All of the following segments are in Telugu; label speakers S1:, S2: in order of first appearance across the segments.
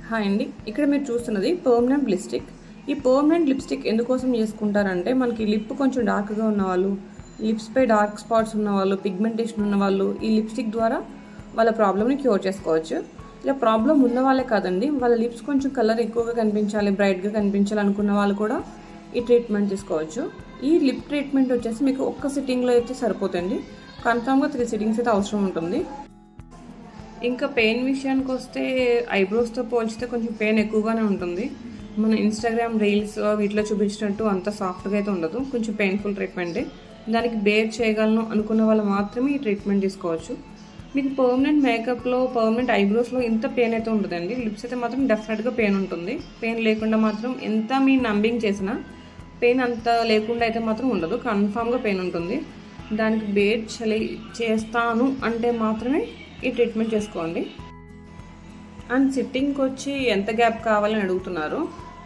S1: హాయ్ అండి, ఇక్కడ మీరు చూస్తున్నది పర్మనెంట్ లిప్స్టిక్. ఈ పర్మనెంట్ లిప్స్టిక్ ఎందుకోసం చేసుకుంటారంటే మనకి లిప్ కొంచెం డార్క్గా ఉన్నవాళ్ళు, లిప్స్పై డార్క్ స్పాట్స్ ఉన్నవాళ్ళు, పిగ్మెంటేషన్ ఉన్నవాళ్ళు ఈ లిప్స్టిక్ ద్వారా వాళ్ళ ప్రాబ్లమ్ని క్యూర్ చేసుకోవచ్చు. ఇలా ప్రాబ్లం ఉన్న వాళ్ళే కాదండి, వాళ్ళ లిప్స్ కొంచెం కలర్ ఎక్కువగా కనిపించాలి, బ్రైట్గా కనిపించాలి అనుకున్న వాళ్ళు కూడా ఈ ట్రీట్మెంట్ తీసుకోవచ్చు. ఈ లిప్ ట్రీట్మెంట్ వచ్చేసి మీకు ఒక్క సిట్టింగ్లో అయితే సరిపోతుంది. కన్ఫామ్గా 3 సిట్టింగ్స్ అయితే అవసరం ఉంటుంది. ఇంకా పెయిన్ విషయానికి వస్తే ఐబ్రోస్తో పోల్చితే కొంచెం పెయిన్ ఎక్కువగానే ఉంటుంది. మన ఇన్స్టాగ్రామ్ రీల్స్ వీటిలో చూపించినట్టు అంత సాఫ్ట్గా అయితే ఉండదు, కొంచెం పెయిన్ఫుల్ ట్రీట్మెంటే. దానికి బేర్ చేయగలను అనుకున్న వాళ్ళు మాత్రమే ఈ ట్రీట్మెంట్ తీసుకోవచ్చు. మీకు పర్మనెంట్ మేకప్లో, పర్మనెంట్ ఐబ్రోస్లో ఇంత పెయిన్ అయితే ఉంటుందండి. లిప్స్ అయితే మాత్రం డెఫినెట్గా పెయిన్ ఉంటుంది. పెయిన్ లేకుండా మాత్రం ఎంత మీ నంబింగ్ చేసినా పెయిన్ అంత లేకుండా అయితే మాత్రం ఉండదు, కన్ఫామ్గా పెయిన్ ఉంటుంది. దానికి బేర్ చేస్తాను అంటే మాత్రమే ఈ ట్రీట్మెంట్ చేసుకోండి. అండ్ సిట్టింగ్కి వచ్చి ఎంత గ్యాప్ కావాలని అడుగుతున్నారు.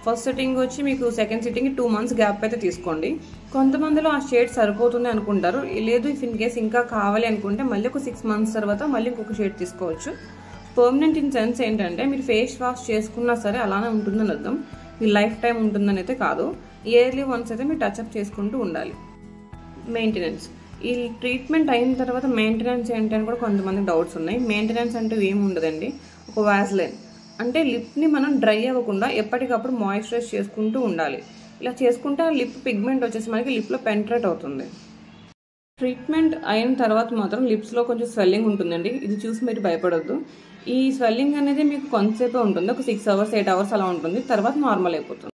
S1: ఫస్ట్ సిట్టింగ్ వచ్చి మీకు సెకండ్ సిట్టింగ్ 2 months గ్యాప్ అయితే తీసుకోండి. కొంతమందిలో ఆ షేడ్ సరిపోతుంది అనుకుంటారు, లేదు ఇఫ్ ఇన్ కేస్ ఇంకా కావాలి అనుకుంటే మళ్ళీ ఒక 6 months తర్వాత మళ్ళీ ఇంకొక షేడ్ తీసుకోవచ్చు. పర్మనెంట్ ఇన్ సెన్స్ ఏంటంటే మీరు ఫేస్ వాష్ చేసుకున్నా సరే అలానే ఉంటుందని అర్థం, మీ లైఫ్ టైం ఉంటుందని అయితే కాదు. ఇయర్లీ వన్స్ అయితే మీరు టచ్అప్ చేసుకుంటూ ఉండాలి. మెయింటెనెన్స్, ఈ ట్రీట్మెంట్ అయిన తర్వాత మెయింటెనెన్స్ ఏంటి అని కూడా కొంతమంది డౌట్స్ ఉన్నాయి. మెయింటెనెన్స్ అంటే ఏమి ఉండదండి, ఒక వాజ్లైన్ అంటే లిప్ని మనం డ్రై అవ్వకుండా ఎప్పటికప్పుడు మాయిశ్చరైజ్ చేసుకుంటూ ఉండాలి. ఇలా చేసుకుంటే లిప్ పిగ్మెంట్ వచ్చేసి మనకి లిప్లో పెంట్రేట్ అవుతుంది. ట్రీట్మెంట్ అయిన తర్వాత మాత్రం లిప్స్లో కొంచెం స్వెల్లింగ్ ఉంటుందండి, ఇది చూసి మీరు భయపడొద్దు. ఈ స్వెల్లింగ్ అనేది మీకు కొంతసేపే ఉంటుంది, ఒక 6 hours 8 hours అలా ఉంటుంది, తర్వాత నార్మల్ అయిపోతుంది.